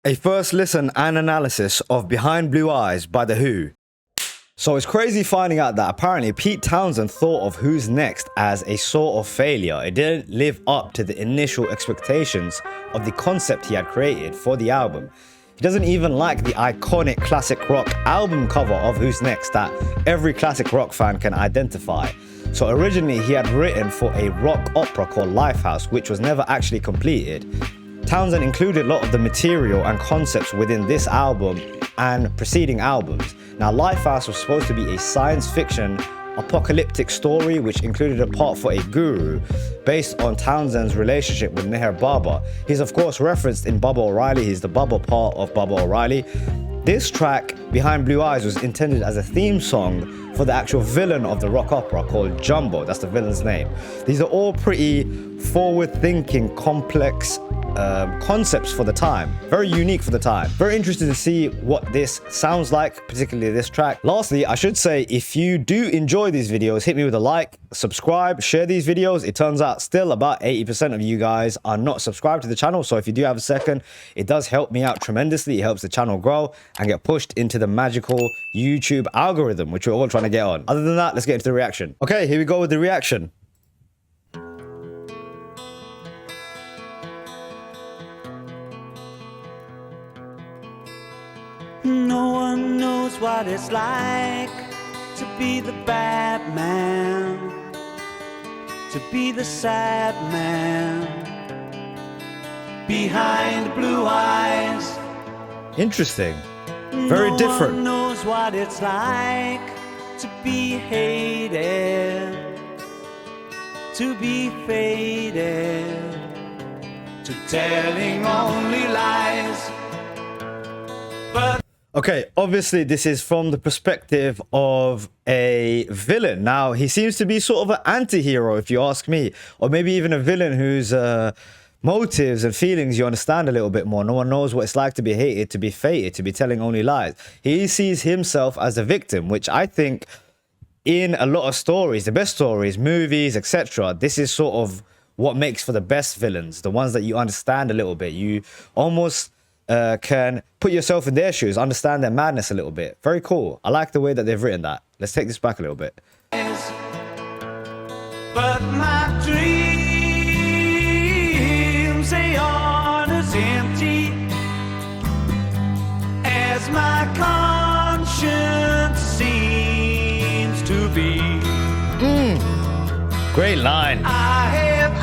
A first listen and analysis of Behind Blue Eyes by The Who. So it's crazy finding out that apparently Pete Townshend thought of Who's Next as a sort of failure. It didn't live up to the initial expectations of the concept he had created for the album. He doesn't even like the iconic classic rock album cover of Who's Next that every classic rock fan can identify. So originally he had written for a rock opera called Lifehouse, which was never actually completed. Townshend included a lot of the material and concepts within this album and preceding albums. Now, Lifehouse was supposed to be a science fiction apocalyptic story which included a part for a guru based on Townshend's relationship with Meher Baba. He's of course referenced in Baba O'Riley. He's the Baba part of Baba O'Riley. This track, Behind Blue Eyes, was intended as a theme song for the actual villain of the rock opera called Jumbo. That's the villain's name. These are all pretty forward-thinking, complex concepts for the time. Very unique for the time. Very interested to see what this sounds like, particularly this track. Lastly, I should say, if you do enjoy these videos, hit me with a like, subscribe, share these videos. It turns out still about 80% of you guys are not subscribed to the channel. So if you do have a second, it does help me out tremendously. It helps the channel grow and get pushed into the magical YouTube algorithm, which we're all trying to get on. Other than that, let's get into the reaction. Okay, here we go with the reaction. No one knows what it's like to be the bad man, to be the sad man behind blue eyes. Interesting. Very different. No one knows what it's like to be hated, to be faded, to telling only lies. But okay, obviously this is from the perspective of a villain. Now, he seems to be sort of an anti-hero, if you ask me, or maybe even a villain whose motives and feelings you understand a little bit more. No one knows what it's like to be hated, to be fated, to be telling only lies. He sees himself as a victim, which I think in a lot of stories, the best stories, movies, etc., this is sort of what makes for the best villains, the ones that you understand a little bit. You almost can put yourself in their shoes, understand their madness a little bit. Very cool. I like the way that they've written that. Let's take this back a little bit. But my dreams, they aren't as empty as my conscience seems to be. Great line. I have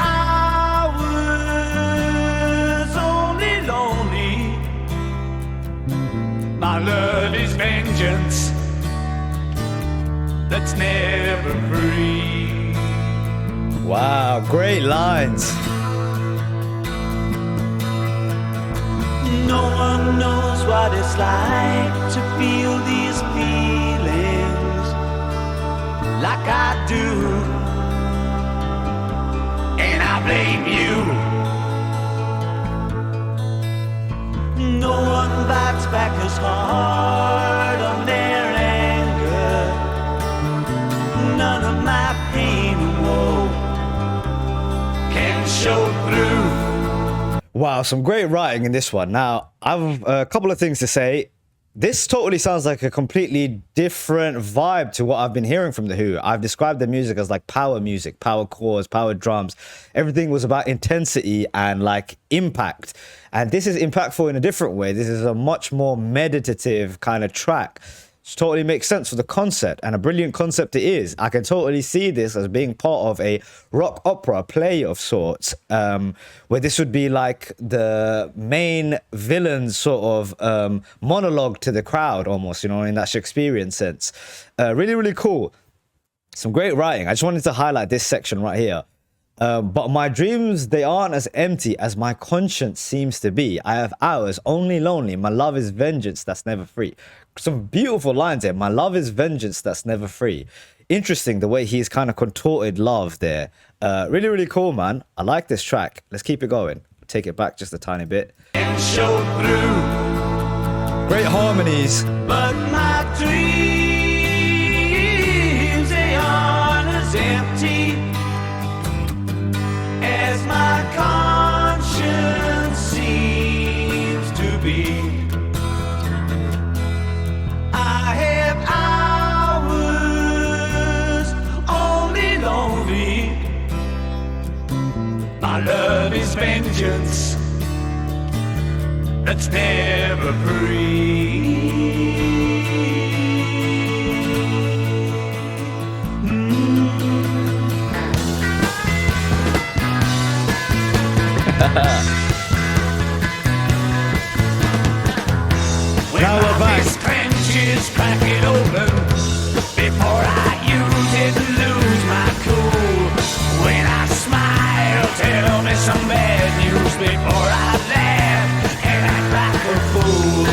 hours only lonely. My love is vengeance that's never free. Wow, great lines. No one knows what it's like to feel these feelings like I do, and I blame you. No one bites back as hard on their anger. None of my pain and woe can show through. Wow, some great writing in this one. Now, I've a couple of things to say. This totally sounds like a completely different vibe to what I've been hearing from The Who. I've described the music as like power music, power chords, power drums. Everything was about intensity and like impact. And this is impactful in a different way. This is a much more meditative kind of track. Which totally makes sense for the concept, and a brilliant concept it is. I can totally see this as being part of a rock opera play of sorts, where this would be like the main villain's sort of monologue to the crowd almost, you know, in that Shakespearean sense. Really, really cool. Some great writing. I just wanted to highlight this section right here. But my dreams, they aren't as empty as my conscience seems to be. I have hours only lonely. My love is vengeance that's never free. Some beautiful lines here. My love is vengeance that's never free. Interesting the way he's kind of contorted love there. Really, really cool, man. I like this track. Let's keep it going. Take it back just a tiny bit. And show through. Great harmonies. But my dreams, they aren't as empty as my conscience seems to be. I have hours only lonely. My love is vengeance that's never free. When Now we're my back. fist clenches, crack it open before I use it and lose my cool. When I smile, tell me some bad news before I laugh and act like a fool.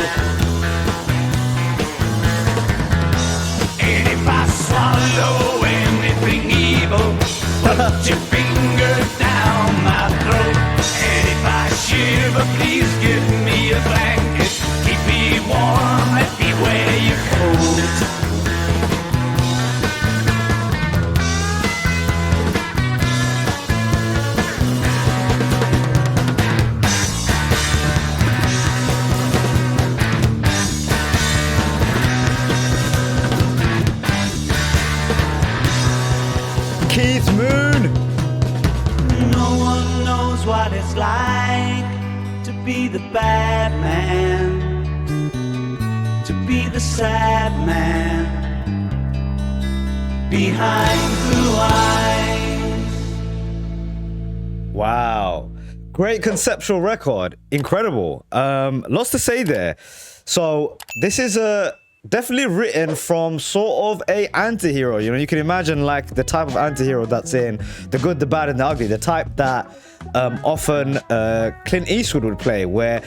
And if I swallow anything evil, put your finger down my throat. And if I shiver, please give me a blanket. Keep me warm, let me wear your coat. Keith Moon. No one knows what it's like to be the bad man, to be the sad man behind blue eyes. Wow. Great conceptual record. Incredible. Lots to say there. So this is definitely written from sort of a anti-hero. You know, you can imagine like the type of anti-hero that's in The Good, the Bad, and the Ugly. The type that often Clint Eastwood would play, where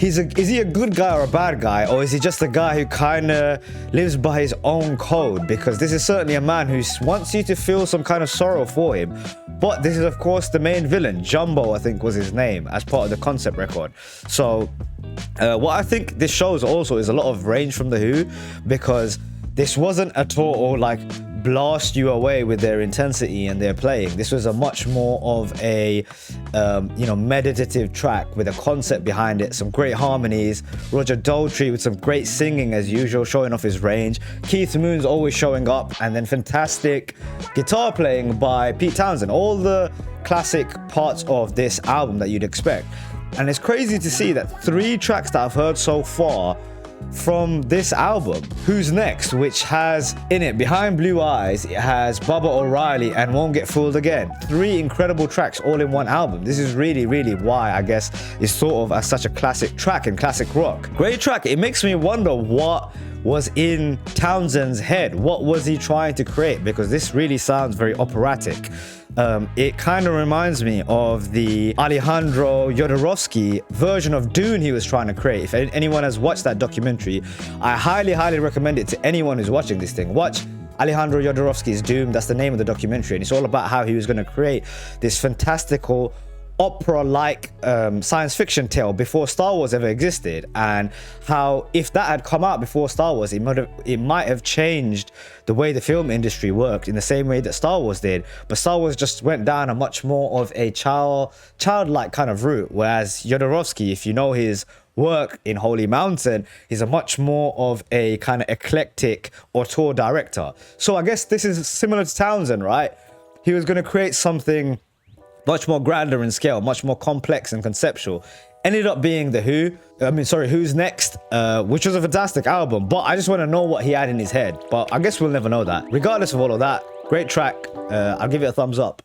is he a good guy or a bad guy, or is he just a guy who kind of lives by his own code? Because this is certainly a man who wants you to feel some kind of sorrow for him. But this is, of course, the main villain. Jumbo, I think, was his name as part of the concept record. So what I think this shows also is a lot of range from The Who, because this wasn't at all like blast you away with their intensity and their playing. This was a much more of a meditative track with a concept behind it, some great harmonies, Roger Daltrey with some great singing as usual, showing off his range, Keith Moon's always showing up, and then fantastic guitar playing by Pete Townsend. All the classic parts of this album that you'd expect. And it's crazy to see that 3 tracks that I've heard so far from this album, Who's Next, which has in it Behind Blue Eyes, it has Bubba O'Reilly and Won't Get Fooled Again. 3 incredible tracks all in one album. This is really, really why I guess it's thought of as such a classic track in classic rock. Great track. It makes me wonder what was in Townsend's head. What was he trying to create? Because this really sounds very operatic. It kind of reminds me of the Alejandro Jodorowsky version of Dune he was trying to create. If anyone has watched that documentary, I highly, highly recommend it to anyone who's watching this thing. Watch Alejandro Jodorowsky's Dune. That's the name of the documentary, and it's all about how he was going to create this fantastical opera-like science fiction tale before Star Wars ever existed, and how if that had come out before Star Wars, it might have changed the way the film industry worked in the same way that Star Wars did. But Star Wars just went down a much more of a childlike kind of route, whereas Jodorowsky, if you know his work in Holy Mountain, he's a much more of a kind of eclectic auteur director. So I guess this is similar to Townsend, right? He was going to create something much more grander in scale, much more complex and conceptual. Ended up being Who's Next, which was a fantastic album, but I just want to know what he had in his head. But I guess we'll never know that. Regardless of all of that, great track. I'll give it a thumbs up.